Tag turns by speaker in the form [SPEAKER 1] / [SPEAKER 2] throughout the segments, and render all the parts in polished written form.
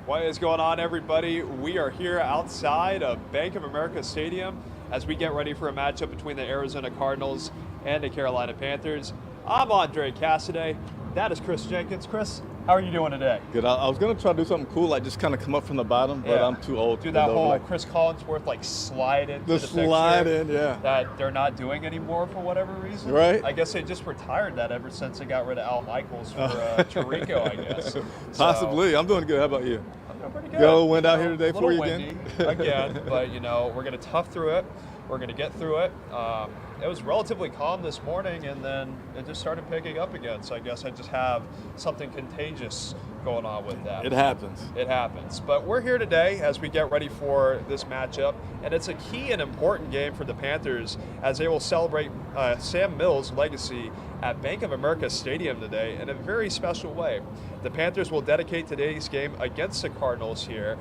[SPEAKER 1] What is going on, everybody? We are here outside of Bank of America Stadium as we get ready for a matchup between the Arizona Cardinals and the Carolina Panthers. I'm Andre Cassidy. That is Chris Jenkins. Chris, how are you doing today?
[SPEAKER 2] Good. I was going to try to do something cool, like just kind of come up from the bottom, but I'm too old.
[SPEAKER 1] Do that whole Chris Collinsworth, like slide into the
[SPEAKER 2] slide
[SPEAKER 1] picture
[SPEAKER 2] in, yeah.
[SPEAKER 1] that they're not doing anymore for whatever reason.
[SPEAKER 2] Right.
[SPEAKER 1] I guess they just retired that ever since they got rid of Al Michaels for Tirico, I guess.
[SPEAKER 2] Possibly. I'm doing good. How about you?
[SPEAKER 1] I'm doing pretty good.
[SPEAKER 2] Go wind out here today for you
[SPEAKER 1] again. Again, but we're going to tough through it. We're going to get through it. It was relatively calm this morning, and then it just started picking up again. So I guess I just have something contagious going on with that.
[SPEAKER 2] It happens.
[SPEAKER 1] It happens. But we're here today as we get ready for this matchup, and it's a key and important game for the Panthers as they will celebrate Sam Mills' legacy at Bank of America Stadium today in a very special way. The Panthers will dedicate today's game against the Cardinals here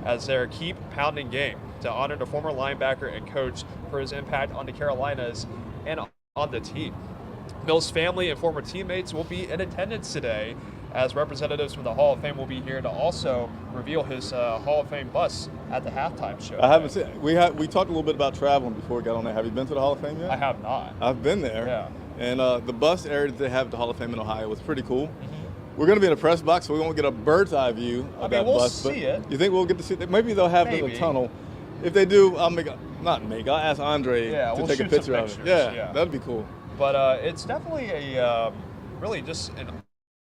[SPEAKER 1] as their keep pounding game to honor the former linebacker and coach for his impact on the Carolinas and on the team. Mills' family and former teammates will be in attendance today as representatives from the Hall of Fame will be here to also reveal his Hall of Fame bus at the halftime show.
[SPEAKER 2] I haven't seen. We talked a little bit about traveling before we got on there. Have you been to the Hall of Fame yet?
[SPEAKER 1] I have not.
[SPEAKER 2] I've been there.
[SPEAKER 1] Yeah.
[SPEAKER 2] And the bus area that they have at the Hall of Fame in Ohio was pretty cool. Mm-hmm. We're going to be in a press box, so we won't get a bird's eye view of that
[SPEAKER 1] we'll
[SPEAKER 2] bus.
[SPEAKER 1] See it.
[SPEAKER 2] You think we'll get to see it? Maybe they'll have it in the tunnel. If they do, I'll ask Andre to take a picture of it. Yeah, that'd be cool.
[SPEAKER 1] But it's definitely a really just an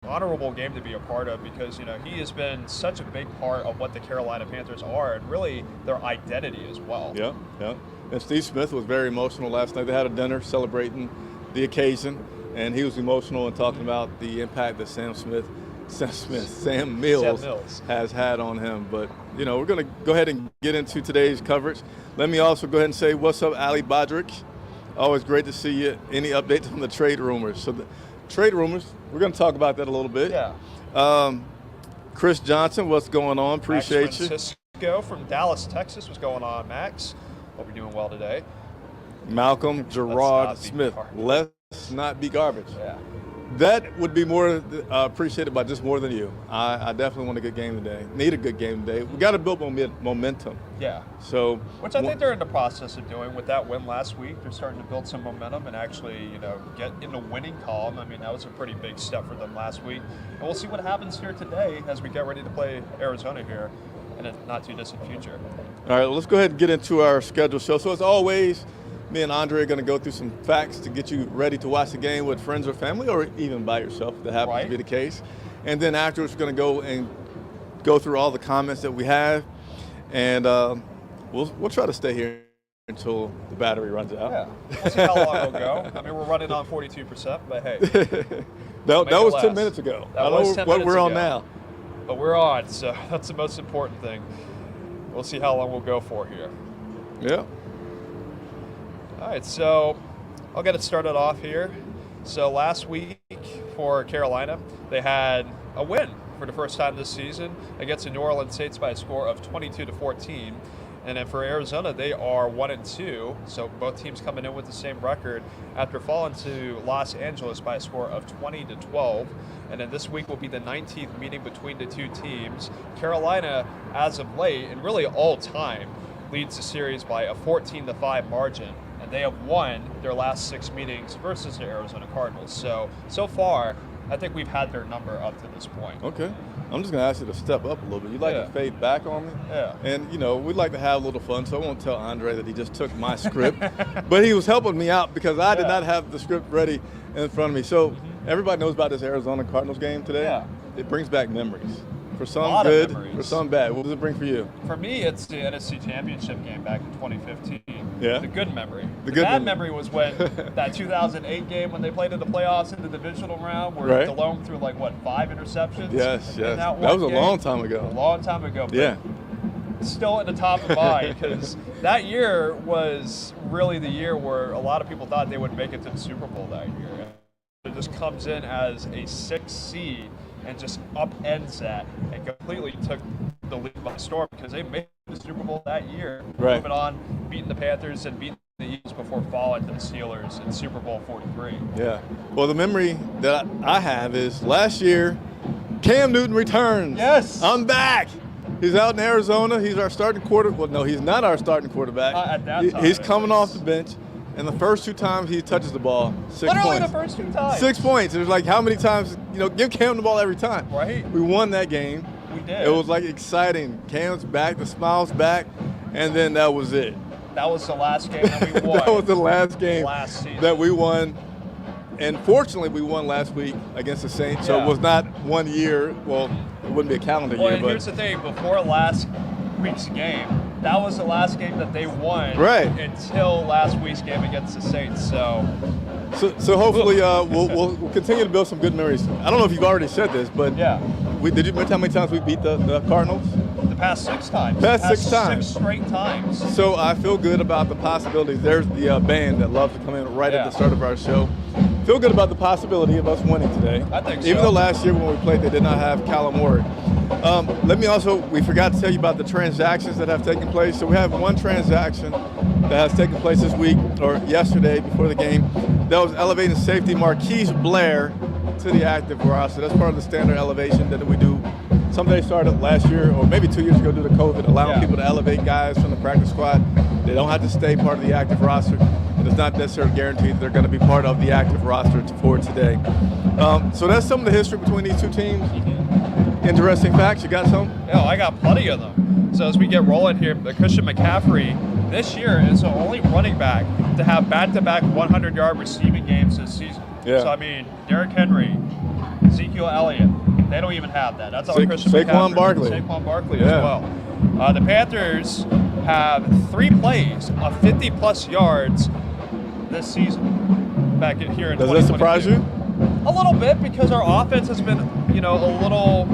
[SPEAKER 1] honorable game to be a part of because, he has been such a big part of what the Carolina Panthers are and really their identity as well.
[SPEAKER 2] Yeah. And Steve Smith was very emotional last night. They had a dinner celebrating the occasion, and he was emotional and talking about the impact that Sam Mills has had on him. But, we're going to go ahead and get into today's coverage. Let me also go ahead and say, what's up, Ali Bodrick? Always great to see you. Any updates on the trade rumors? So the trade rumors, we're going to talk about that a little bit.
[SPEAKER 1] Yeah.
[SPEAKER 2] Chris Johnson, what's going on? Appreciate
[SPEAKER 1] Max Francisco from Dallas, Texas. What's going on, Max? Hope you're doing well today.
[SPEAKER 2] Malcolm Gerard Smith. Let's not be garbage.
[SPEAKER 1] Yeah.
[SPEAKER 2] That would be more appreciated by just more than you. I definitely want a good game today. Need a good game today. We got to build momentum.
[SPEAKER 1] Yeah.
[SPEAKER 2] So,
[SPEAKER 1] which I think they're in the process of doing with that win last week. They're starting to build some momentum and actually, get in the winning column. I mean, that was a pretty big step for them last week. And we'll see what happens here today as we get ready to play Arizona here in a not too distant future.
[SPEAKER 2] All right, well, let's go ahead and get into our schedule show. So as always, me and Andre are going to go through some facts to get you ready to watch the game with friends or family, or even by yourself, if that happens to be the case. And then afterwards, we're going to go through all the comments that we have, and we'll try to stay here until the battery runs out.
[SPEAKER 1] Yeah, we'll see how long it'll go. I mean, we're running on 42%, but hey.
[SPEAKER 2] that was 10 minutes ago.
[SPEAKER 1] I don't know what
[SPEAKER 2] we're on now.
[SPEAKER 1] But we're on, so that's the most important thing. We'll see how long we'll go for here.
[SPEAKER 2] Yeah.
[SPEAKER 1] All right, so I'll get it started off here. So last week for Carolina, they had a win for the first time this season against the New Orleans Saints by a score of 22-14. And then for Arizona, they are 1-2. So both teams coming in with the same record after falling to Los Angeles by a score of 20-12. And then this week will be the 19th meeting between the two teams. Carolina, as of late, and really all time, leads the series by a 14-5 margin. And they have won their last 6 meetings versus the Arizona Cardinals. So far, I think we've had their number up to this point.
[SPEAKER 2] Okay. I'm just going to ask you to step up a little bit. You'd like to fade back on me?
[SPEAKER 1] Yeah.
[SPEAKER 2] And, we'd like to have a little fun, so I won't tell Andre that he just took my script. But he was helping me out because I did not have the script ready in front of me. So everybody knows about this Arizona Cardinals game today.
[SPEAKER 1] Yeah.
[SPEAKER 2] It brings back memories. For some good, for some bad. What does it bring for you?
[SPEAKER 1] For me, it's the NFC Championship game back in 2015.
[SPEAKER 2] Yeah.
[SPEAKER 1] The good memory. The
[SPEAKER 2] good
[SPEAKER 1] bad memory was when that 2008 game when they played in the playoffs in the divisional round where DeLome threw 5 interceptions?
[SPEAKER 2] Yes. That was a long time ago.
[SPEAKER 1] A long time ago.
[SPEAKER 2] Yeah.
[SPEAKER 1] Still at the top of mind because that year was really the year where a lot of people thought they would make it to the Super Bowl that year. It just comes in as a 6th seed and just upends that and completely took the league by storm because they made the Super Bowl that year. Moving on, beating the Panthers and beating the Eagles before falling to the Steelers in Super Bowl 43.
[SPEAKER 2] Yeah. Well, the memory that I have is last year Cam Newton returns.
[SPEAKER 1] Yes.
[SPEAKER 2] I'm back. He's out in Arizona. He's our starting quarterback. Well, no, he's not our starting quarterback.
[SPEAKER 1] At that time,
[SPEAKER 2] he's coming off the bench. And the first 2 times he touches the ball, 6 points.
[SPEAKER 1] Literally the first 2 times.
[SPEAKER 2] 6 points. There's like how many times, give Cam the ball every time.
[SPEAKER 1] Right.
[SPEAKER 2] We won that game.
[SPEAKER 1] We did.
[SPEAKER 2] It was like exciting. Cam's back, the smile's back, and then that was it.
[SPEAKER 1] That was the last game that we won.
[SPEAKER 2] That was the last game
[SPEAKER 1] last season
[SPEAKER 2] that we won. And fortunately, we won last week against the Saints, so it was not 1 year. Well, it wouldn't be a calendar year.
[SPEAKER 1] And here's the thing: before last week's game, that was the last game that they won.
[SPEAKER 2] Right.
[SPEAKER 1] Until last week's game against the Saints. So
[SPEAKER 2] hopefully we'll continue to build some good memories. I don't know if you've already said this, but did you mention how many times we beat the Cardinals?
[SPEAKER 1] The past 6 times.
[SPEAKER 2] Past 6 times.
[SPEAKER 1] 6 straight times.
[SPEAKER 2] So I feel good about the possibilities. There's the band that loves to come in right at the start of our show. Feel good about the possibility of us winning today.
[SPEAKER 1] I think so.
[SPEAKER 2] Even though last year when we played, they did not have Callum Ward. We forgot to tell you about the transactions that have taken place. So we have one transaction that has taken place this week, or yesterday before the game. That was elevating safety Marquise Blair to the active roster. That's part of the standard elevation that we do. Somebody started last year, or maybe 2 years ago due to COVID, allowing people to elevate guys from the practice squad. They don't have to stay part of the active roster. It is not necessarily guaranteed that they're going to be part of the active roster for today. So that's some of the history between these 2 teams. Interesting facts. You got some?
[SPEAKER 1] Yeah, I got plenty of them. So as we get rolling here, Christian McCaffrey this year is the only running back to have back-to-back 100-yard receiving games this season.
[SPEAKER 2] Yeah.
[SPEAKER 1] So, I mean, Derrick Henry, Ezekiel Elliott, they don't even have that. That's all Christian McCaffrey. Saquon Barkley as well. The Panthers have 3 plays of 50-plus yards this season back here in 2022.
[SPEAKER 2] Does that surprise you?
[SPEAKER 1] A little bit, because our offense has been, a little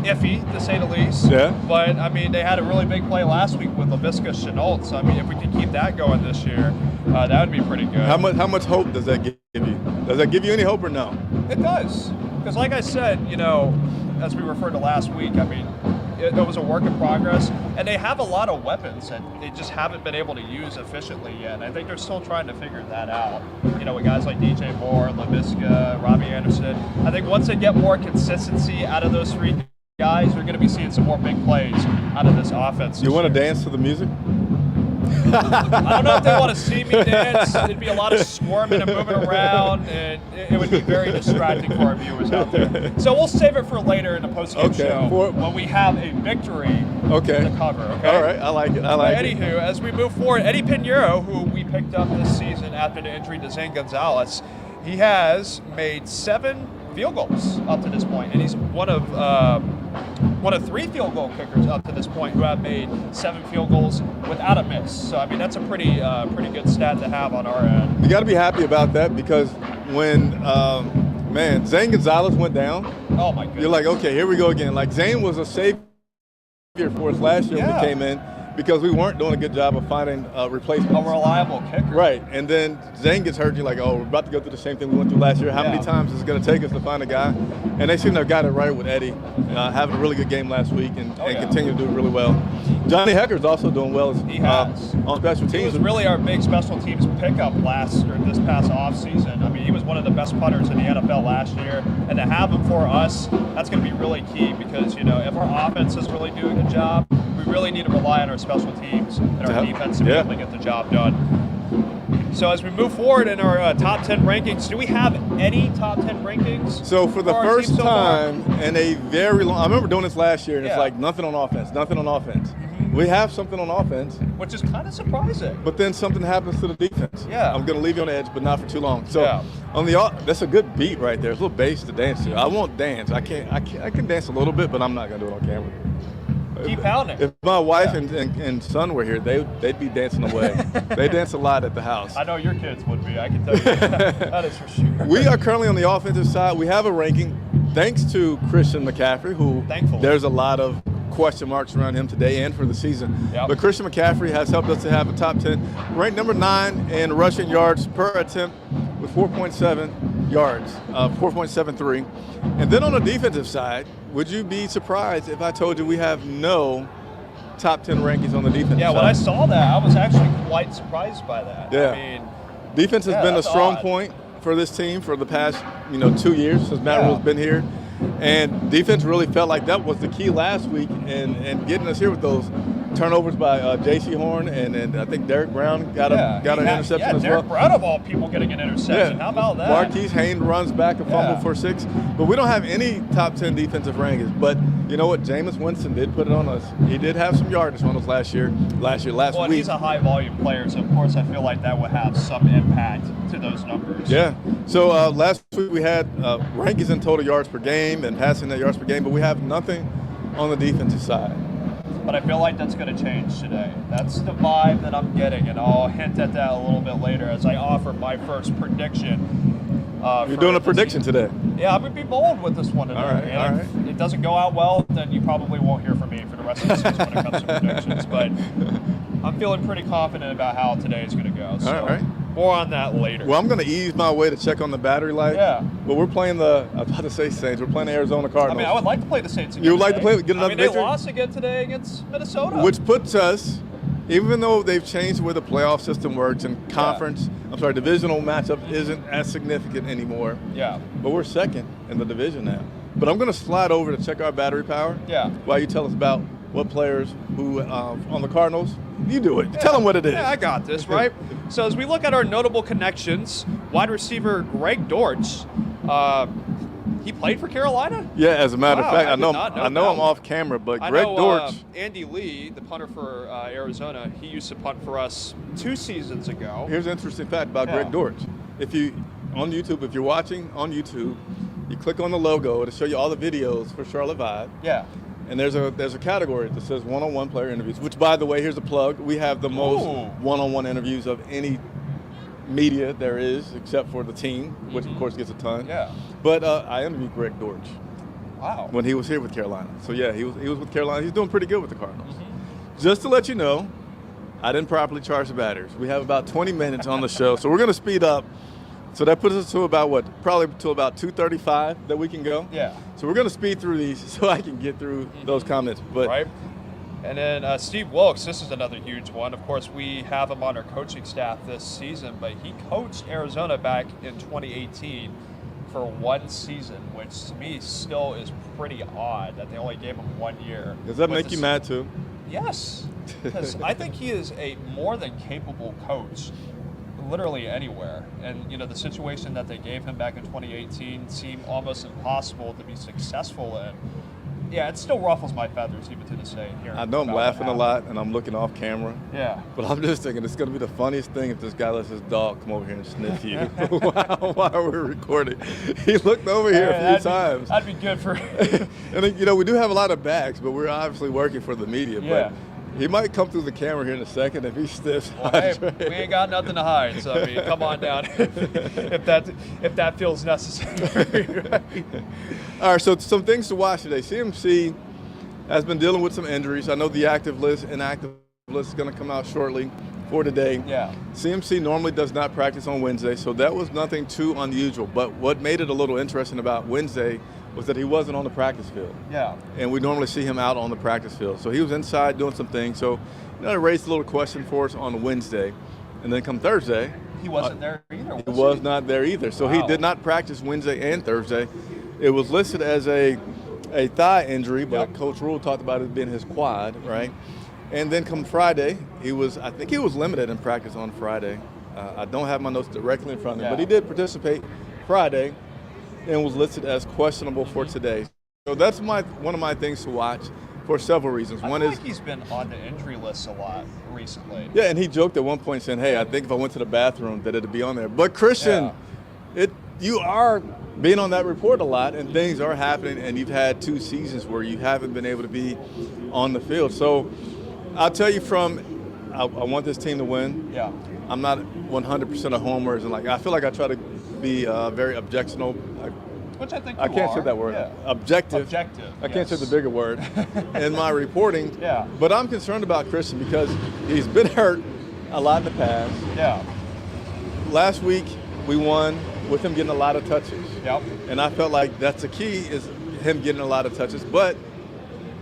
[SPEAKER 1] iffy, to say the least.
[SPEAKER 2] Yeah.
[SPEAKER 1] But, I mean, they had a really big play last week with LaVisca Chenault. So, I mean, if we can keep that going this year, that would be pretty good.
[SPEAKER 2] How much hope does that give you? Does that give you any hope or no?
[SPEAKER 1] It does. Because like I said, as we referred to last week, I mean, it was a work in progress. And they have a lot of weapons that they just haven't been able to use efficiently yet. And I think they're still trying to figure that out. With guys like DJ Moore, LaVisca, Robbie Anderson. I think once they get more consistency out of those 3 guys, we're going to be seeing some more big plays out of this offense.
[SPEAKER 2] You want to dance to the music?
[SPEAKER 1] I don't know if they want to see me dance. It'd be a lot of squirming and moving around, and it would be very distracting for our viewers out there. So we'll save it for later in the post-game show when we have a victory to cover. Okay.
[SPEAKER 2] All right. I like it.
[SPEAKER 1] Anywho, as we move forward, Eddie Pinheiro, who we picked up this season after the injury to Zane Gonzalez, he has made 7 field goals up to this point, and he's one of 3 field goal kickers up to this point who have made 7 field goals without a miss. So I mean, that's a pretty good stat to have on our end.
[SPEAKER 2] You got to be happy about that, because when Zane Gonzalez went down,
[SPEAKER 1] oh my goodness,
[SPEAKER 2] you're like, okay, here we go again. Like, Zane was a savior for us last year when we came in, because we weren't doing a good job of finding replacements.
[SPEAKER 1] A reliable kicker.
[SPEAKER 2] Right, and then Zane gets hurt, you're like, oh, we're about to go through the same thing we went through last year. How many times is it going to take us to find a guy? And they seem to have got it right with Eddie, having a really good game last week and continue to do really well. Johnny Hecker's also doing well on special teams.
[SPEAKER 1] He was really our big special teams pickup this past offseason. I mean, he was one of the best punters in the NFL last year, and to have him for us, that's going to be really key, because, if our offense is really doing a job, we really need to rely on our special teams and our defense to be able to get the job done. So as we move forward in our top 10 rankings, do we have any top 10 rankings?
[SPEAKER 2] So for the first time in a very long, I remember doing this last year, and it's like nothing on offense. Mm-hmm. We have something on offense,
[SPEAKER 1] which is kind of surprising.
[SPEAKER 2] But then something happens to the defense.
[SPEAKER 1] Yeah,
[SPEAKER 2] I'm going to leave you on the edge, but not for too long. So on that's a good beat right there. It's a little bass to dance to. I won't dance. I can dance a little bit, but I'm not going to do it on camera.
[SPEAKER 1] Keep pounding.
[SPEAKER 2] If my wife and son were here, they'd be dancing away. They dance a lot at the house.
[SPEAKER 1] I know your kids would be. I can tell you that is for sure.
[SPEAKER 2] We are currently on the offensive side. We have a ranking thanks to Christian McCaffrey, who there's a lot of question marks around him today and for the season. Yep. But Christian McCaffrey has helped us to have a top 10, ranked number 9 in rushing yards per attempt with 4.7 yards, 4.73. And then on the defensive side, would you be surprised if I told you we have no top 10 rankings on the defense side?
[SPEAKER 1] Yeah, when I saw that, I was actually quite surprised by that.
[SPEAKER 2] Yeah.
[SPEAKER 1] I mean,
[SPEAKER 2] defense has been a strong point for this team for the past 2 years since Matt Rule's been here. And defense really felt like that was the key last week and getting us here with those turnovers by J.C. Horn and I think Derek Brown got an interception as well.
[SPEAKER 1] Derek Brown of all people getting an interception. How about that?
[SPEAKER 2] Marquise Haynes runs back a fumble for 6. But we don't have any top 10 defensive rankings. But you know what? Jameis Winston did put it on us. He did have some yardage on us last week.
[SPEAKER 1] He's a high volume player, so of course I feel like that would have some impact to those numbers.
[SPEAKER 2] Yeah. So last week we had rankings in total yards per game and passing net yards per game, but we have nothing on the defensive side.
[SPEAKER 1] But I feel like that's going to change today. That's the vibe that I'm getting, and I'll hint at that a little bit later as I offer my first prediction.
[SPEAKER 2] You're doing a prediction today?
[SPEAKER 1] Yeah, I'm going to be bold with this one today.
[SPEAKER 2] All right.
[SPEAKER 1] If it doesn't go out well, then you probably won't hear from me for the rest of the season when it comes to predictions. But I'm feeling pretty confident about how today is going to go. So
[SPEAKER 2] all right.
[SPEAKER 1] More on that later.
[SPEAKER 2] Well, I'm going to ease my way to check on the battery life.
[SPEAKER 1] Yeah.
[SPEAKER 2] But we're playing I was about to say Saints. We're playing the Arizona Cardinals.
[SPEAKER 1] I mean, I would like to play the Saints again.
[SPEAKER 2] You would like to get another victory?
[SPEAKER 1] They lost again today against Minnesota.
[SPEAKER 2] Which puts us, even though they've changed the way the playoff system works and divisional matchup isn't as significant anymore.
[SPEAKER 1] Yeah.
[SPEAKER 2] But we're second in the division now. But I'm going to slide over to check our battery power.
[SPEAKER 1] Yeah.
[SPEAKER 2] While you tell us about what players who on the Cardinals. You do it. Tell them what it is.
[SPEAKER 1] Yeah, I got this, right? So as we look at our notable connections, wide receiver Greg Dortch, he played for Carolina?
[SPEAKER 2] Yeah, as a matter of fact, I know
[SPEAKER 1] that.
[SPEAKER 2] I'm off camera, but Greg Dortch.
[SPEAKER 1] Andy Lee, the punter for Arizona, he used to punt for us 2 seasons ago.
[SPEAKER 2] Here's an interesting fact about Greg Dortch. If you're watching on YouTube, you click on the logo, it'll show you all the videos for Charlotte Vibe.
[SPEAKER 1] Yeah.
[SPEAKER 2] And there's a category that says one-on-one player interviews, which, by the way, here's a plug. We have the most one-on-one interviews of any media there is, except for the team, which, of course, gets a ton.
[SPEAKER 1] Yeah.
[SPEAKER 2] But I interviewed Greg Dortch.
[SPEAKER 1] Wow.
[SPEAKER 2] When he was here with Carolina. So, yeah, he was with Carolina. He's doing pretty good with the Cardinals. Just to let you know, I didn't properly charge the batteries. We have about 20 minutes on the show, so we're going to speed up. So that puts us to about probably to about 2:35 that we can go.
[SPEAKER 1] Yeah.
[SPEAKER 2] So we're going to speed through these so I can get through those comments. But
[SPEAKER 1] right. And then Steve Wilkes, this is another huge one. Of course, we have him on our coaching staff this season, but he coached Arizona back in 2018 for 1 season, which to me still is pretty odd that they only gave him 1 year.
[SPEAKER 2] Does that make you mad too?
[SPEAKER 1] Yes, because I think he is a more than capable coach. Literally anywhere. And, the situation that they gave him back in 2018 seemed almost impossible to be successful in. Yeah, it still ruffles my feathers even to this day.
[SPEAKER 2] I know I'm laughing a lot and I'm looking off camera.
[SPEAKER 1] Yeah.
[SPEAKER 2] But I'm just thinking it's going to be the funniest thing if this guy lets his dog come over here and sniff you while we're recording. He looked over here a few times.
[SPEAKER 1] That'd be good for
[SPEAKER 2] And then, we do have a lot of backs, but we're obviously working for the media.
[SPEAKER 1] Yeah.
[SPEAKER 2] But he might come through the camera here in a second if he stiffs.
[SPEAKER 1] Well, hey, we ain't got nothing to hide, so come on down if that feels necessary. Right?
[SPEAKER 2] All right, so some things to watch today. CMC has been dealing with some injuries. I know the inactive list is going to come out shortly for today.
[SPEAKER 1] Yeah.
[SPEAKER 2] CMC normally does not practice on Wednesday, so that was nothing too unusual. But what made it a little interesting about Wednesday was that he wasn't on the practice field.
[SPEAKER 1] Yeah.
[SPEAKER 2] And we normally see him out on the practice field. So he was inside doing some things. So it raised a little question for us on Wednesday. And then come Thursday.
[SPEAKER 1] He wasn't there either.
[SPEAKER 2] He was not there either. So he did not practice Wednesday and Thursday. It was listed as a thigh injury, but Coach Rule talked about it being his quad, right? And then come Friday, I think he was limited in practice on Friday. I don't have my notes directly in front of me, but he did participate Friday and was listed as questionable for today. So that's one of my things to watch for several reasons.
[SPEAKER 1] One is he's been on the injury list a lot recently.
[SPEAKER 2] Yeah, and he joked at one point saying, "Hey, I think if I went to the bathroom that it'd be on there." But Christian, you are being on that report a lot, and things are happening, and you've had 2 seasons where you haven't been able to be on the field. So I'll tell you I want this team to win.
[SPEAKER 1] Yeah.
[SPEAKER 2] I'm not 100% a homer, and I feel like I try to be very objectional.
[SPEAKER 1] Which I think
[SPEAKER 2] I can't say that word.
[SPEAKER 1] Yeah.
[SPEAKER 2] Objective. I can't say the bigger word in my reporting.
[SPEAKER 1] Yeah.
[SPEAKER 2] But I'm concerned about Christian because he's been hurt a lot in the past.
[SPEAKER 1] Yeah.
[SPEAKER 2] Last week we won with him getting a lot of touches.
[SPEAKER 1] Yep.
[SPEAKER 2] And I felt like that's the key is him getting a lot of touches, but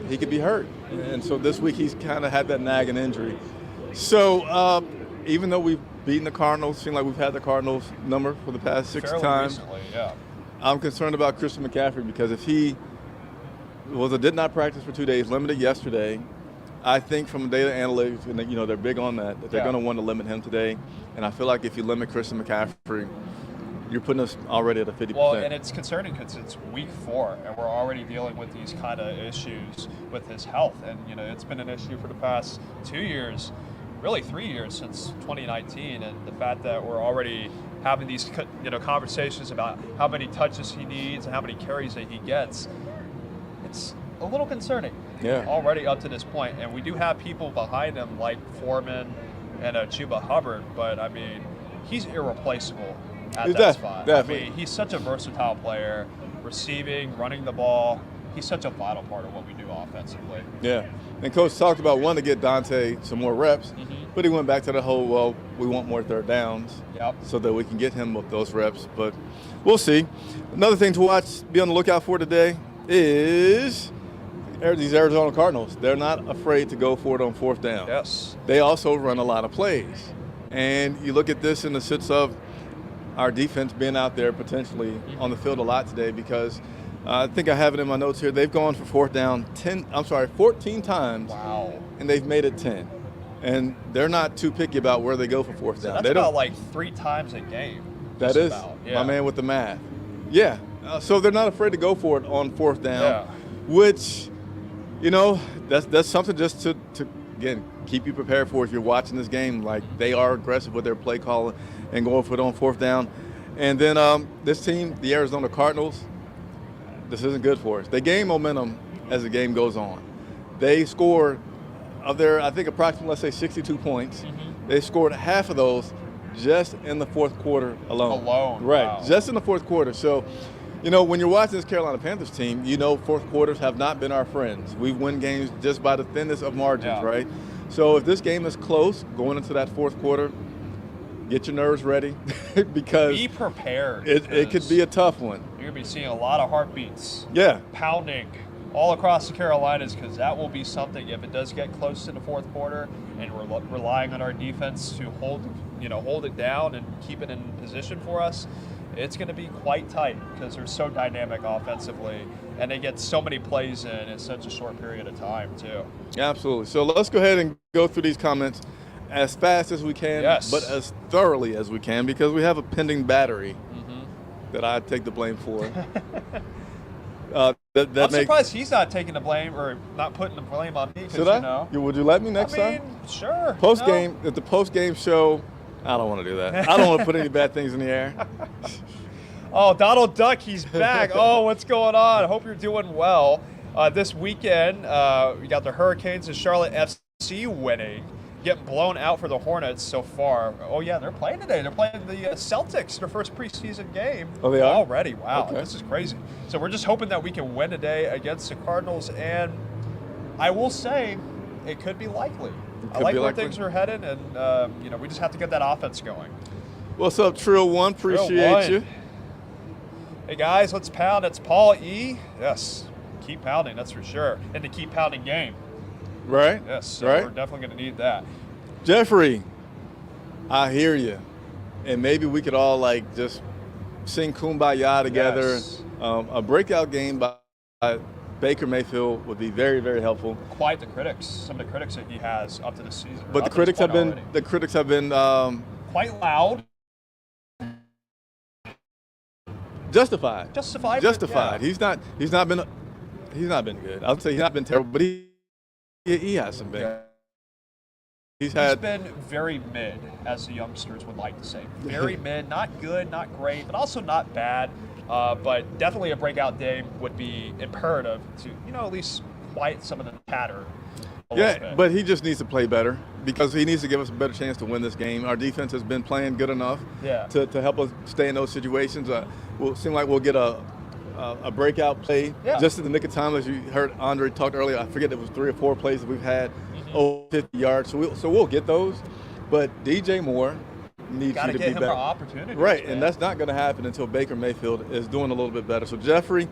[SPEAKER 2] he could be hurt. And so this week he's kind of had that nagging injury. So even though we've beaten the Cardinals, seems like we've had the Cardinals number for the past 6 times.
[SPEAKER 1] Recently, yeah.
[SPEAKER 2] I'm concerned about Christian McCaffrey because if he did not practice for 2 days, limited yesterday, I think from data analytics, and they're big on that they're going to want to limit him today. And I feel like if you limit Christian McCaffrey, you're putting us already at a 50%.
[SPEAKER 1] Well, and it's concerning because it's week 4, and we're already dealing with these kind of issues with his health. And, it's been an issue for the past 2 years, really 3 years since 2019. And the fact that we're already having these, conversations about how many touches he needs and how many carries that he gets, it's a little concerning already up to this point. And we do have people behind him like Foreman and Chuba Hubbard, but, I mean, he's irreplaceable at that spot.
[SPEAKER 2] Definitely.
[SPEAKER 1] I mean, he's such a versatile player, receiving, running the ball. He's such a vital part of what we do offensively.
[SPEAKER 2] Yeah. And Coach talked about wanting to get Dante some more reps, but he went back to the whole, we want more third downs so that we can get him with those reps. But we'll see. Another thing to watch, be on the lookout for today is these Arizona Cardinals. They're not afraid to go for it on 4th down.
[SPEAKER 1] Yes.
[SPEAKER 2] They also run a lot of plays. And you look at this in the sense of our defense being out there potentially on the field a lot today because I think I have it in my notes here. They've gone for 4th down 14 times.
[SPEAKER 1] Wow.
[SPEAKER 2] And they've made it 10. And they're not too picky about where they go for 4th down.
[SPEAKER 1] That's about like 3 times a game.
[SPEAKER 2] That is my man with the math. Yeah. So they're not afraid to go for it on 4th down, which, that's something just to again, keep you prepared for if you're watching this game. Like, they are aggressive with their play calling and going for it on 4th down. And then this team, the Arizona Cardinals, this isn't good for us. They gain momentum as the game goes on. They scored of their, I think, approximately, let's say, 62 points. They scored half of those just in the 4th quarter alone. Right, wow. Just in the 4th quarter. So, when you're watching this Carolina Panthers team, 4th quarters have not been our friends. We win games just by the thinness of margins, right? So if this game is close, going into that 4th quarter, get your nerves ready because
[SPEAKER 1] be prepared.
[SPEAKER 2] It could be a tough one.
[SPEAKER 1] You're going to be seeing a lot of heartbeats.
[SPEAKER 2] Yeah.
[SPEAKER 1] Pounding all across the Carolinas because that will be something if it does get close to the 4th quarter and we're relying on our defense to hold it down and keep it in position for us. It's going to be quite tight because they're so dynamic offensively and they get so many plays in such a short period of time too.
[SPEAKER 2] Absolutely. So let's go ahead and go through these comments as fast as we can, but as thoroughly as we can because we have a pending battery that I take the blame for.
[SPEAKER 1] I'm surprised he's not taking the blame or not putting the blame on me.
[SPEAKER 2] Should I? Would you let me next time?
[SPEAKER 1] Sure.
[SPEAKER 2] Post-game, at the post-game show, I don't want to do that. I don't want to put any bad things in the air.
[SPEAKER 1] Oh, Donald Duck, he's back. Oh, what's going on? Hope you're doing well. This weekend, we got the Hurricanes and Charlotte FC winning, getting blown out for the Hornets so far. Oh, yeah, they're playing today. They're playing the Celtics, their first preseason game.
[SPEAKER 2] Oh, they are?
[SPEAKER 1] Already. Wow, This is crazy. So we're just hoping that we can win today against the Cardinals, and I will say it could be likely. I like where things are headed, and we just have to get that offense going.
[SPEAKER 2] What's up, Trill One? Appreciate you.
[SPEAKER 1] Hey guys, let's pound. It's Paul E. Yes, keep pounding. That's for sure. And the keep pounding game.
[SPEAKER 2] Right.
[SPEAKER 1] Yes. So we're definitely going to need that.
[SPEAKER 2] Jeffrey, I hear you, and maybe we could all just sing "Kumbaya" together.
[SPEAKER 1] Yes.
[SPEAKER 2] A breakout game by Baker Mayfield would be very, very helpful.
[SPEAKER 1] Quite the critics. Some of the critics that he has up to this season.
[SPEAKER 2] But the critics have been
[SPEAKER 1] quite loud.
[SPEAKER 2] Justified.
[SPEAKER 1] Yeah.
[SPEAKER 2] He's not been good. I'll say he's not been terrible, but he hasn't been. He's been
[SPEAKER 1] very mid, as the youngsters would like to say. Very mid, not good, not great, but also not bad. But definitely a breakout game would be imperative to, at least quiet some of the chatter.
[SPEAKER 2] Yeah, but he just needs to play better because he needs to give us a better chance to win this game. Our defense has been playing good enough to help us stay in those situations. We'll seem like we'll get a breakout play just in the nick of time, as you heard Andre talk earlier. I forget, it was 3 or 4 plays that we've had over 50 yards. So we'll get those. But DJ Moore needs you to be better. Got to get him
[SPEAKER 1] more opportunities.
[SPEAKER 2] Right, and that's not going to happen until Baker Mayfield is doing a little bit better. So Jeffrey,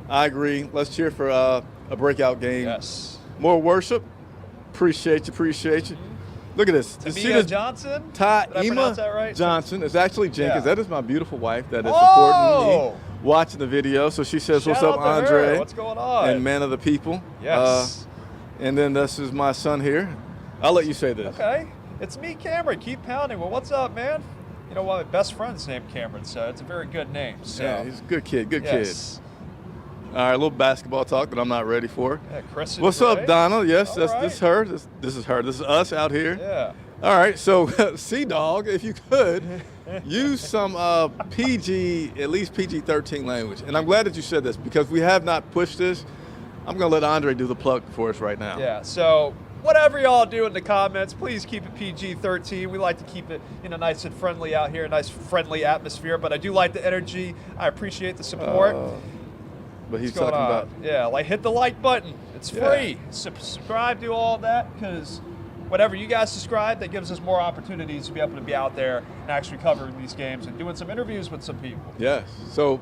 [SPEAKER 2] I agree. Let's cheer for a breakout game.
[SPEAKER 1] Yes.
[SPEAKER 2] More worship. Appreciate you. Look at this.
[SPEAKER 1] Tamia Johnson?
[SPEAKER 2] Taima
[SPEAKER 1] right?
[SPEAKER 2] Johnson. It's actually Jenkins. That is my beautiful wife that is supporting me watching the video. So she says, "What's
[SPEAKER 1] Shout
[SPEAKER 2] up,
[SPEAKER 1] out to
[SPEAKER 2] Andre?"
[SPEAKER 1] her. What's going on?
[SPEAKER 2] And man of the people.
[SPEAKER 1] Yes.
[SPEAKER 2] And then this is my son here. I'll let you say this.
[SPEAKER 1] Okay. It's me, Cameron. Keep pounding. Well, what's up, man? You know what? My best friend's named Cameron, so it's a very good name. So.
[SPEAKER 2] Yeah, he's a good kid. Good
[SPEAKER 1] yes.
[SPEAKER 2] kid. All right, a little basketball talk that I'm not ready for.
[SPEAKER 1] Yeah, Chris.
[SPEAKER 2] What's up, Donna? Yes,
[SPEAKER 1] All
[SPEAKER 2] this
[SPEAKER 1] right.
[SPEAKER 2] is her. This is her. This is us out here.
[SPEAKER 1] Yeah.
[SPEAKER 2] All right, so C-Dog, if you could, use some PG, at least PG-13 language. And I'm glad that you said this because we have not pushed this. I'm going to let Andre do the plug for us right now.
[SPEAKER 1] Yeah, so whatever y'all do in the comments, please keep it PG-13. We like to keep it, nice and friendly out here, a nice friendly atmosphere. But I do like the energy. I appreciate the support.
[SPEAKER 2] But he's talking about.
[SPEAKER 1] Yeah, like hit the like button. It's free. Subscribe, do all that, because whatever you guys subscribe, that gives us more opportunities to be able to be out there and actually covering these games and doing some interviews with some people.
[SPEAKER 2] Yes. So,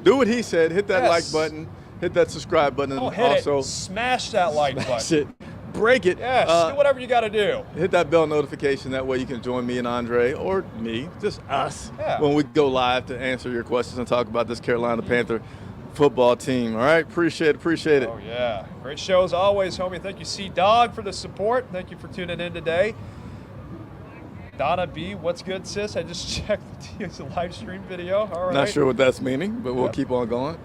[SPEAKER 2] do what he said. Hit that like button. Hit that subscribe button.
[SPEAKER 1] Oh,
[SPEAKER 2] and
[SPEAKER 1] hit
[SPEAKER 2] also
[SPEAKER 1] it. Smash that like button.
[SPEAKER 2] It. Break it.
[SPEAKER 1] Yes, do whatever you got to do.
[SPEAKER 2] Hit that bell notification. That way you can join me and Andre, or me, just us, when we go live to answer your questions and talk about this Carolina Panther football team. All right, appreciate it.
[SPEAKER 1] Oh yeah, great show as always, homie. Thank you, C-Dog, for the support. Thank you for tuning in today. Donna B, what's good, sis? I just checked the live stream video. All right.
[SPEAKER 2] Not sure what that's meaning, but we'll keep on going.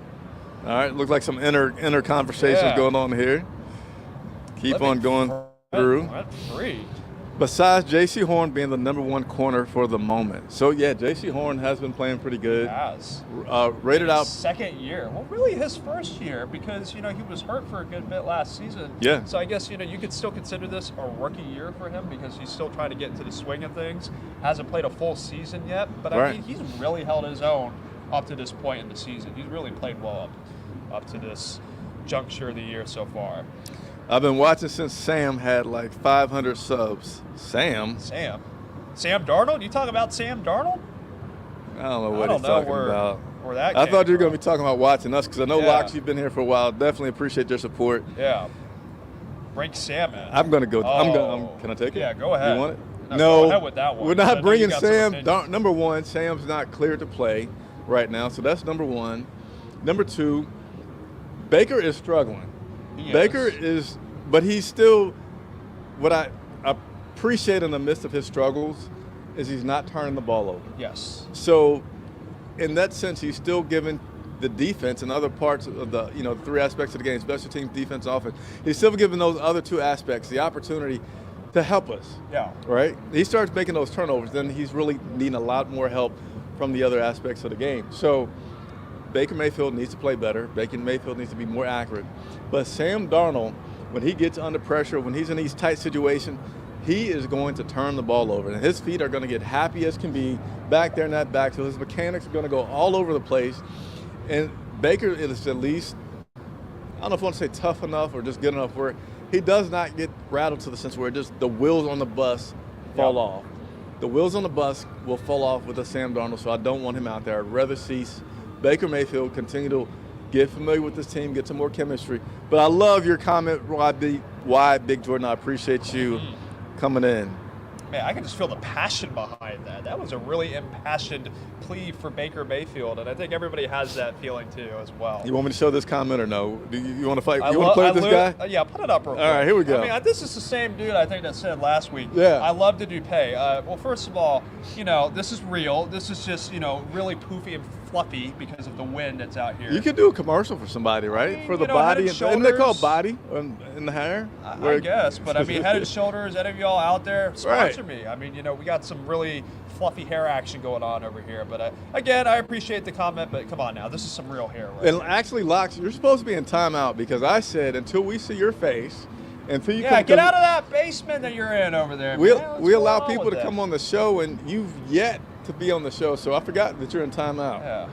[SPEAKER 2] All right, looks like some inner conversations going on here. Keep on going through.
[SPEAKER 1] Free.
[SPEAKER 2] Besides J.C. Horn being the #1 corner for the moment. So, yeah, J.C. Horn has been playing pretty good.
[SPEAKER 1] He has.
[SPEAKER 2] Rated out.
[SPEAKER 1] Second year. Well, really his first year because, he was hurt for a good bit last season.
[SPEAKER 2] Yeah.
[SPEAKER 1] So I guess, you could still consider this a rookie year for him because he's still trying to get into the swing of things. Hasn't played a full season yet. But, I mean, he's really held his own up to this point in the season. He's really played well up to this juncture of the year so far.
[SPEAKER 2] I've been watching since Sam had like 500 subs. Sam
[SPEAKER 1] Darnold? You talking about Sam Darnold?
[SPEAKER 2] I don't know what he's talking about.
[SPEAKER 1] Where that
[SPEAKER 2] I thought you were
[SPEAKER 1] from.
[SPEAKER 2] going to be talking about watching us because I know Locks, you've been here for a while. Definitely appreciate your support.
[SPEAKER 1] Yeah. Bring Sam in.
[SPEAKER 2] I'm going to go. Can I take it?
[SPEAKER 1] Yeah, go ahead.
[SPEAKER 2] You want it?
[SPEAKER 1] No.
[SPEAKER 2] No.
[SPEAKER 1] Go ahead with that one.
[SPEAKER 2] We're not bringing Sam. Number one, Sam's not cleared to play right now, so that's number one. Number two, Baker is struggling. Baker is, but he's still, what I appreciate in the midst of his struggles is he's not turning the ball over.
[SPEAKER 1] Yes.
[SPEAKER 2] So in that sense, he's still giving the defense and other parts of the, the three aspects of the game, special teams, defense, offense, he's still giving those other two aspects the opportunity to help us.
[SPEAKER 1] Yeah.
[SPEAKER 2] Right? He starts making those turnovers, then he's really needing a lot more help from the other aspects of the game. So Baker Mayfield needs to play better. Baker Mayfield needs to be more accurate. But Sam Darnold, when he gets under pressure, when he's in these tight situations, he is going to turn the ball over. And his feet are going to get happy as can be back there in that backfield. His mechanics are going to go all over the place. And Baker is at least, I don't know if I want to say tough enough or just good enough where he does not get rattled to the sense where just the wheels on the bus fall off. The wheels on the bus will fall off with a Sam Darnold, so I don't want him out there. I'd rather see Baker Mayfield continue to get familiar with this team, get some more chemistry. But I love your comment, why Big Jordan. I appreciate you coming in.
[SPEAKER 1] Man, I can just feel the passion behind that. That was a really impassioned plea for Baker Mayfield, and I think everybody has that feeling too as well.
[SPEAKER 2] You want me to show this comment or no? Do you want to fight? You want to play with this guy?
[SPEAKER 1] Yeah, put it up real quick.
[SPEAKER 2] All right, here we go.
[SPEAKER 1] I mean, this is the same dude I think that said last week.
[SPEAKER 2] Yeah.
[SPEAKER 1] I love the Dupay. Well, first of all, this is real. This is just, really poofy and fluffy because of the wind that's out here.
[SPEAKER 2] You could do a commercial for somebody, right?
[SPEAKER 1] I mean,
[SPEAKER 2] for the body.
[SPEAKER 1] Isn't
[SPEAKER 2] they called body in the hair?
[SPEAKER 1] I guess, but I mean, Head and Shoulders, any of y'all out there, sponsor me. I mean, we got some really fluffy hair action going on over here. But again, I appreciate the comment, but come on now, this is some real hair. Right
[SPEAKER 2] and actually, Locks, you're supposed to be in timeout because I said until we see your face, until you
[SPEAKER 1] get out of that basement that you're in over there.
[SPEAKER 2] We allow people to come on the show, and you've yet to be on the show, so I forgot that you're in timeout.
[SPEAKER 1] Yeah.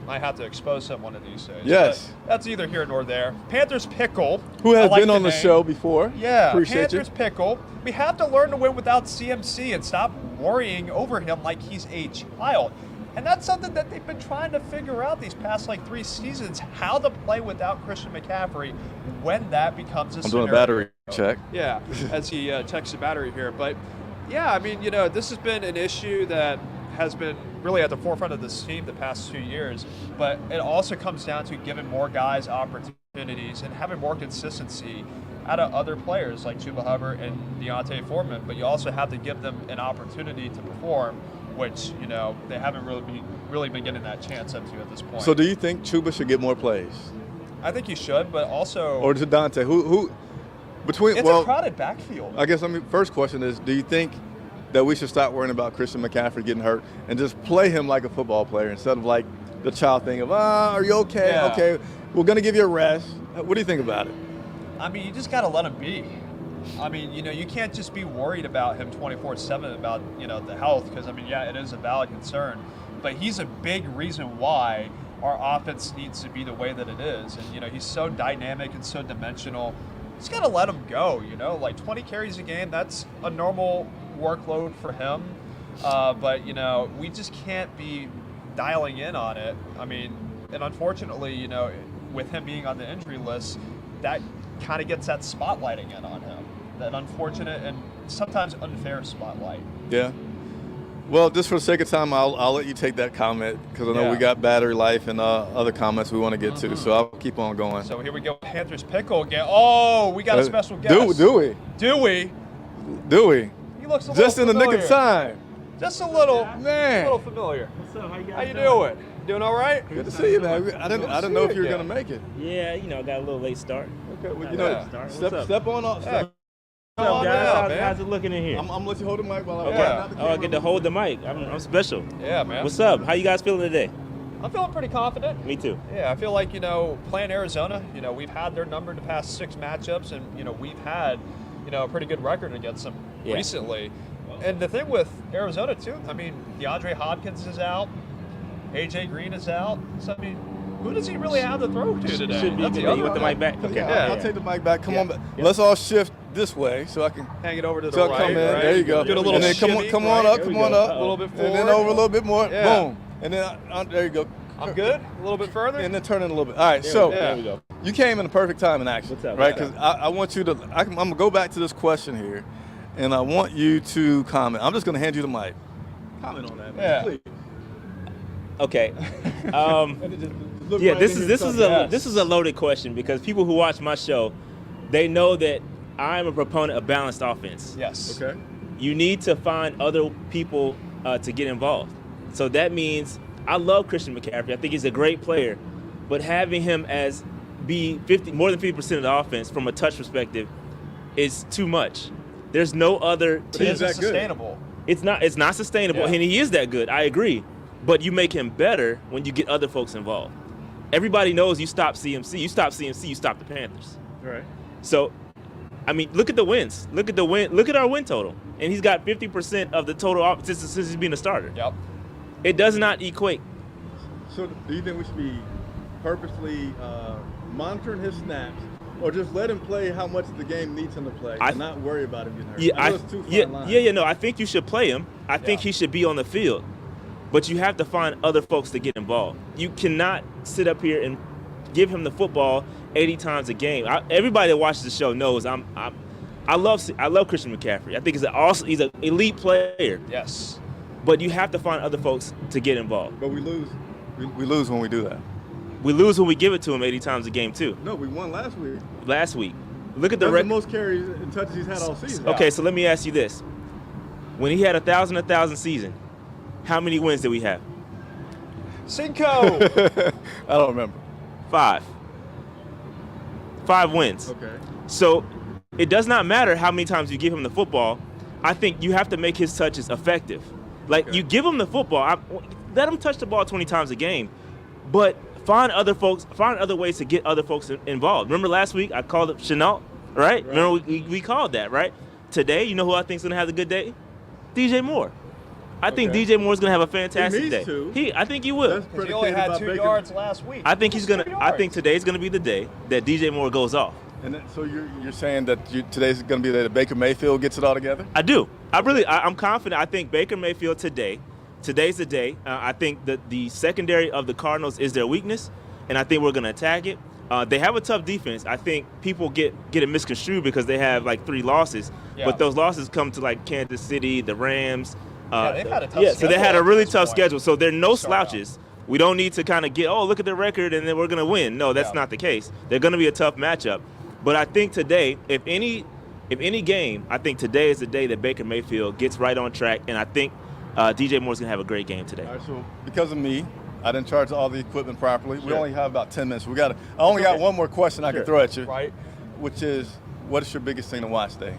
[SPEAKER 1] Might have to expose him one of these days.
[SPEAKER 2] Yes.
[SPEAKER 1] But that's either here nor there. Panthers Pickle.
[SPEAKER 2] Who has been on the show before.
[SPEAKER 1] Yeah,
[SPEAKER 2] appreciate
[SPEAKER 1] Panthers Pickle. We have to learn to win without CMC and stop worrying over him like he's a child. And that's something that they've been trying to figure out these past 3 seasons, how to play without Christian McCaffrey when that becomes a scenario.
[SPEAKER 2] I'm doing a battery check.
[SPEAKER 1] Yeah, as he checks the battery here. But, yeah, I mean, this has been an issue that has been really at the forefront of this team the past 2 years, but it also comes down to giving more guys opportunities and having more consistency out of other players like Chuba Hubbard and Deontay Foreman, but you also have to give them an opportunity to perform, which, they haven't really been getting that chance up to at this point.
[SPEAKER 2] So do you think Chuba should get more plays?
[SPEAKER 1] I think he should, but also...
[SPEAKER 2] Or to Dante, who between...
[SPEAKER 1] It's a crowded backfield.
[SPEAKER 2] I guess, first question is, do you think that we should stop worrying about Christian McCaffrey getting hurt and just play him like a football player instead of like the child thing of, are you okay?
[SPEAKER 1] Yeah.
[SPEAKER 2] Okay, we're going to give you a rest. What do you think about it?
[SPEAKER 1] You just got to let him be. You can't just be worried about him 24/7 about, the health because, it is a valid concern. But he's a big reason why our offense needs to be the way that it is. And, he's so dynamic and so dimensional. Just got to let him go, Like 20 carries a game, that's a normal workload for him. But, we just can't be dialing in on it. And unfortunately, with him being on the injury list, that kind of gets that spotlighting in on him. That unfortunate and sometimes unfair spotlight.
[SPEAKER 2] Yeah. Well, just for the sake of time, I'll let you take that comment because I know we got battery life and other comments we want to get to, so I'll keep on going.
[SPEAKER 1] So here we go, Panthers pickle again. Oh, we got a special guest.
[SPEAKER 2] Do we?
[SPEAKER 1] Do we?
[SPEAKER 2] Do we?
[SPEAKER 1] He looks a little
[SPEAKER 2] just in the nick of time.
[SPEAKER 1] Just a little,
[SPEAKER 2] man.
[SPEAKER 1] A little familiar.
[SPEAKER 3] What's up? How you guys
[SPEAKER 1] How you doing? Doing all right?
[SPEAKER 2] Good to see you, man. I didn't know if you were gonna make it.
[SPEAKER 3] Yeah, got a little late start.
[SPEAKER 2] Okay, well, step on up.
[SPEAKER 3] What's up, guys? How's it looking in here?
[SPEAKER 2] I'm gonna let you hold the mic while
[SPEAKER 3] I get to hold the mic. I'm special.
[SPEAKER 1] Yeah, man.
[SPEAKER 3] What's up? How you guys feeling today?
[SPEAKER 1] I'm feeling pretty confident.
[SPEAKER 3] Me too.
[SPEAKER 1] Yeah, I feel like, playing Arizona, we've had their number the past 6 matchups, and, we've had, a pretty good record against them recently. And the thing with Arizona, too, DeAndre Hopkins is out, A.J. Green is out. So, who does he really have to throw to today?
[SPEAKER 3] Should be you with the mic back. Okay.
[SPEAKER 2] Yeah, I'll take the mic back. Come on back. Let's all shift this way so I can
[SPEAKER 1] hang it over to the
[SPEAKER 2] right.
[SPEAKER 1] Come in.
[SPEAKER 2] Right? There you go.
[SPEAKER 1] Get a little
[SPEAKER 2] and then
[SPEAKER 1] shimmy,
[SPEAKER 2] come on up.
[SPEAKER 1] A little bit forward.
[SPEAKER 2] And then over a little bit more. Yeah. Boom. And then there you go.
[SPEAKER 1] I'm good. A little bit further.
[SPEAKER 2] And then turn in a little bit. All right.
[SPEAKER 3] There we go.
[SPEAKER 2] You came in the perfect time in action.
[SPEAKER 3] What's up?
[SPEAKER 2] Right? Because I want you to. I'm gonna go back to this question here, and I want you to comment. I'm just gonna hand you the mic. Comment on that, man. Please.
[SPEAKER 3] Okay. This is a loaded question because people who watch my show, they know that I'm a proponent of balanced offense.
[SPEAKER 1] Yes.
[SPEAKER 2] Okay.
[SPEAKER 3] You need to find other people to get involved. So that means I love Christian McCaffrey. I think he's a great player, but having him be more than 50% of the offense from a touch perspective is too much. There's no other team.
[SPEAKER 1] It's sustainable.
[SPEAKER 3] It's not sustainable, and he is that good. I agree. But you make him better when you get other folks involved. Everybody knows you stop CMC. You stop CMC, you stop the Panthers.
[SPEAKER 2] Right.
[SPEAKER 3] So, look at the wins. Look at our win total. And he's got 50% of the total since he's been a starter.
[SPEAKER 1] Yep.
[SPEAKER 3] It does not equate.
[SPEAKER 2] So do you think we should be purposely monitoring his snaps or just let him play how much the game needs him to play and not worry about him getting hurt?
[SPEAKER 3] No, I think you should play him. I think he should be on the field. But you have to find other folks to get involved. You cannot sit up here and give him the football 80 times a game. Everybody that watches the show knows I love Christian McCaffrey. I think he's an elite player.
[SPEAKER 1] Yes.
[SPEAKER 3] But you have to find other folks to get involved.
[SPEAKER 2] But we lose. We lose when we do that.
[SPEAKER 3] We lose when we give it to him 80 times a game too.
[SPEAKER 2] No, we won last week.
[SPEAKER 3] Look at the
[SPEAKER 2] record. The most carries and touches he's had all season.
[SPEAKER 3] Okay, so let me ask you this: when he had 1,000 season, how many wins did we have?
[SPEAKER 1] Cinco.
[SPEAKER 2] I don't remember.
[SPEAKER 3] 5 wins.
[SPEAKER 2] Okay.
[SPEAKER 3] So it does not matter how many times you give him the football. I think you have to make his touches effective. You give him the football, let him touch the ball 20 times a game, but find other ways to get other folks involved. Remember last week I called up Chenault, right? Remember we called that, right? Today, you know who I think is going to have a good day? DJ Moore. I think DJ Moore's going to have a fantastic day. I think he will.
[SPEAKER 1] He only had 2 yards last week.
[SPEAKER 3] I think today's going to be the day that DJ Moore goes off.
[SPEAKER 2] And so you're saying that today's going to be the day that Baker Mayfield gets it all together?
[SPEAKER 3] I do. I'm confident. I think Baker Mayfield today's the day. I think that the secondary of the Cardinals is their weakness, and I think we're going to attack it. They have a tough defense. I think people get it misconstrued because they have 3 losses, but those losses come to Kansas City, the Rams,
[SPEAKER 1] They've had a tough schedule.
[SPEAKER 3] So they had a really tough
[SPEAKER 1] point.
[SPEAKER 3] schedule. So they're no
[SPEAKER 1] Start
[SPEAKER 3] slouches. We don't need to kind of get, look at their record and then we're going to win. No, that's not the case. They're going to be a tough matchup. But I think today, if any game, I think today is the day that Baker Mayfield gets right on track, and I think DJ Moore's going to have a great game today.
[SPEAKER 2] All right, so because of me, I didn't charge all the equipment properly. We only have about 10 minutes. I only got one more question I can throw at you,
[SPEAKER 1] right?
[SPEAKER 2] Which is, what is your biggest thing to watch today?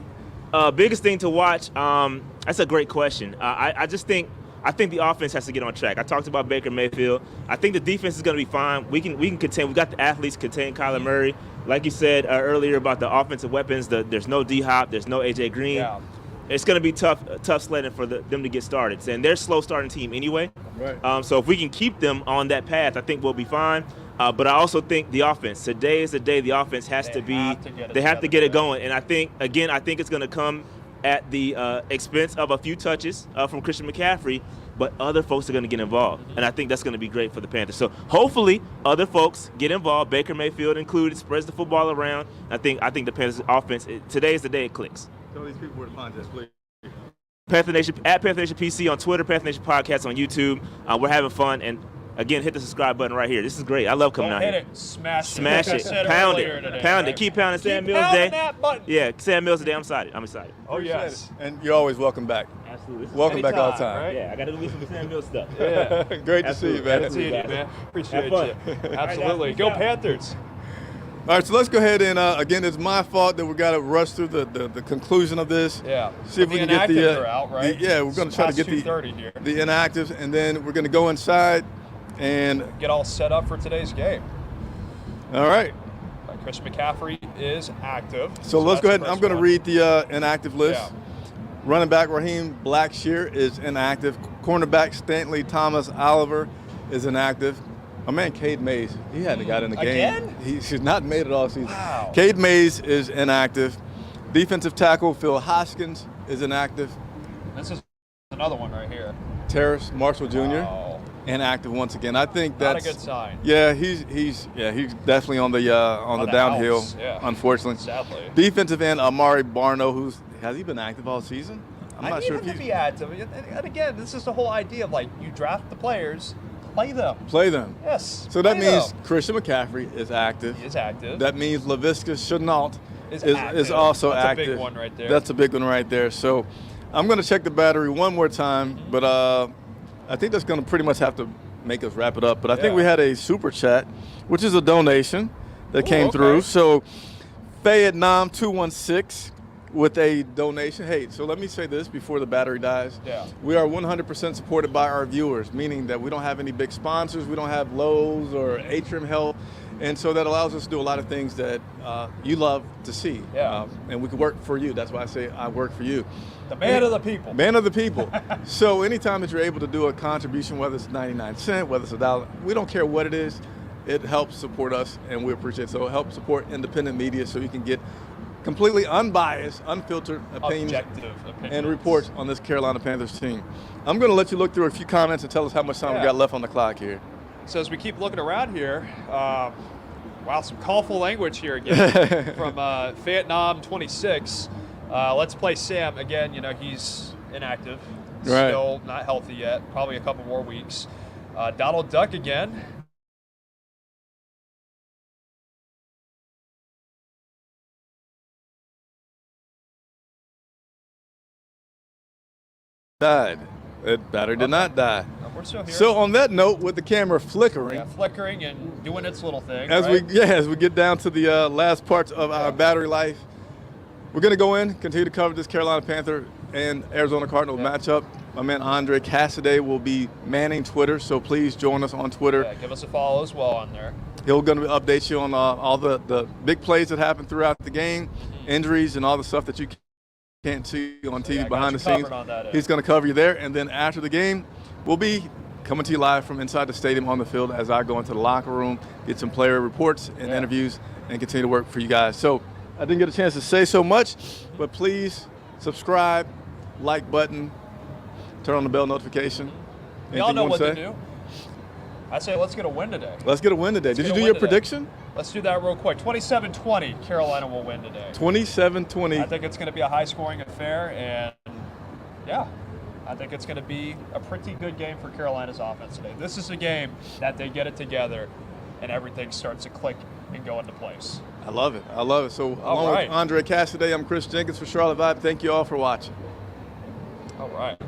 [SPEAKER 3] Biggest thing to watch, that's a great question. I think the offense has to get on track. I talked about Baker Mayfield. I think the defense is going to be fine. We can contain. We got the athletes to contain Kyler Murray. Like you said earlier about the offensive weapons, there's no D-Hop, there's no A.J. Green.
[SPEAKER 1] Yeah.
[SPEAKER 3] It's going to be tough sledding for them to get started. And they're a slow starting team anyway.
[SPEAKER 2] Right.
[SPEAKER 3] So if we can keep them on that path, I think we'll be fine. But I also think the offense. Today is the day the offense has to get it going. And I think it's going to come at the expense of a few touches from Christian McCaffrey, but other folks are going to get involved. And I think that's going to be great for the Panthers. So hopefully other folks get involved, Baker Mayfield included, spreads the football around. I think the Panthers offense, today is the day it clicks.
[SPEAKER 2] Tell these people where to find us, please.
[SPEAKER 3] Panther Nation, at Panther Nation PC on Twitter, Panther Nation Podcast on YouTube. We're having fun. And again, hit the subscribe button right here. This is great. I love coming out here.
[SPEAKER 1] Hit it, smash it,
[SPEAKER 3] pound it, keep pounding. Sam Mills Day.
[SPEAKER 1] That button.
[SPEAKER 3] Yeah, Sam Mills Day. I'm excited.
[SPEAKER 1] Oh yes,
[SPEAKER 2] and you're always welcome back.
[SPEAKER 3] Absolutely.
[SPEAKER 2] Welcome back all the time.
[SPEAKER 1] Right?
[SPEAKER 3] Yeah, I got to do some Sam Mills stuff.
[SPEAKER 1] Yeah,
[SPEAKER 2] great to see you, man.
[SPEAKER 1] Good to see you, man. Appreciate
[SPEAKER 3] Have
[SPEAKER 1] you.
[SPEAKER 3] fun.
[SPEAKER 1] Absolutely. Go Panthers.
[SPEAKER 2] All right, so let's go ahead and again, it's my fault that we got to rush through the conclusion of this.
[SPEAKER 1] Yeah.
[SPEAKER 2] See if we can get the
[SPEAKER 1] are out, right?
[SPEAKER 2] we're going to try to get the inactives, and then we're going to go inside and
[SPEAKER 1] get all set up for today's game.
[SPEAKER 2] All right.
[SPEAKER 1] Chris McCaffrey is active.
[SPEAKER 2] So let's go ahead. I'm going to read the inactive list.
[SPEAKER 1] Yeah.
[SPEAKER 2] Running back Raheem Blackshear is inactive. Cornerback Stanley Thomas Oliver is inactive. My man Cade Mays, he hadn't got in the game.
[SPEAKER 1] Again?
[SPEAKER 2] He's not made it all season.
[SPEAKER 1] Wow.
[SPEAKER 2] Cade Mays is inactive. Defensive tackle Phil Hoskins is inactive.
[SPEAKER 1] This is another one right here.
[SPEAKER 2] Terrace Marshall Jr.
[SPEAKER 1] Wow.
[SPEAKER 2] inactive once again. I think that's
[SPEAKER 1] not a good sign.
[SPEAKER 2] Yeah, he's definitely on the downhill.
[SPEAKER 1] Yeah.
[SPEAKER 2] Unfortunately.
[SPEAKER 1] Sadly.
[SPEAKER 2] Defensive end Amari Barno, has he been active all season? I'm not sure if
[SPEAKER 1] he's be active. And again, this is the whole idea of you draft the players. Play them. Yes.
[SPEAKER 2] So that means Christian McCaffrey is active.
[SPEAKER 1] He is active.
[SPEAKER 2] That means Laviska Shenault is also
[SPEAKER 1] That's
[SPEAKER 2] active.
[SPEAKER 1] That's a big one right there.
[SPEAKER 2] That's a big one right there. So I'm going to check the battery one more time, but I think that's going to pretty much have to make us wrap it up. But I think we had a super chat, which is a donation that came through. So Fayed Nam 216 with a donation. Hey, so let me say this before the battery dies.
[SPEAKER 1] Yeah.
[SPEAKER 2] We are 100% supported by our viewers, meaning that we don't have any big sponsors. We don't have Lowe's or Atrium Health. And so that allows us to do a lot of things that you love to see.
[SPEAKER 1] Yeah.
[SPEAKER 2] And we can work for you. That's why I say I work for you.
[SPEAKER 1] The man of the people.
[SPEAKER 2] Man of the people. So anytime that you're able to do a contribution, whether it's 99 cents, whether it's $1, we don't care what it is, it helps support us, and we appreciate it. So it helps support independent media so you can get completely unbiased, unfiltered opinions and reports on this Carolina Panthers team. I'm going to let you look through a few comments and tell us how much time we got left on the clock here.
[SPEAKER 1] So as we keep looking around here, wow, some colorful language here again from Vietnam 26. Let's play Sam again. He's inactive, still not healthy yet. Probably a couple more weeks. Donald Duck again.
[SPEAKER 2] Died. That battery did not die.
[SPEAKER 1] We're still here.
[SPEAKER 2] So on that note, with the camera flickering,
[SPEAKER 1] flickering and doing its little thing.
[SPEAKER 2] As we get down to the last parts of our battery life, we're going to go in, continue to cover this Carolina Panther and Arizona Cardinals matchup. My man Andre Cassidy will be manning Twitter, so please join us on Twitter.
[SPEAKER 1] Yeah, give us a follow as well on there.
[SPEAKER 2] He'll going to update you on all the big plays that happen throughout the game, injuries, and all the stuff that you can't see on TV behind the scenes. He's going to cover you there, and then after the game, we'll be coming to you live from inside the stadium on the field as I go into the locker room, get some player reports and interviews, and continue to work for you guys. So I didn't get a chance to say so much, but please subscribe, like button, turn on the bell notification.
[SPEAKER 1] Y'all know what to do. I say let's get a win today.
[SPEAKER 2] Let's get a win today. Did you do your prediction?
[SPEAKER 1] Let's do that real quick. 27-20, Carolina will win today.
[SPEAKER 2] 27-20.
[SPEAKER 1] I think it's going to be a high-scoring affair, and I think it's going to be a pretty good game for Carolina's offense today. This is a game that they get it together and everything starts to click and go into place.
[SPEAKER 2] I love it. I love it. So along with Andre Cassidy, I'm Chris Jenkins for Charlotte Vibe. Thank you all for watching.
[SPEAKER 1] All right.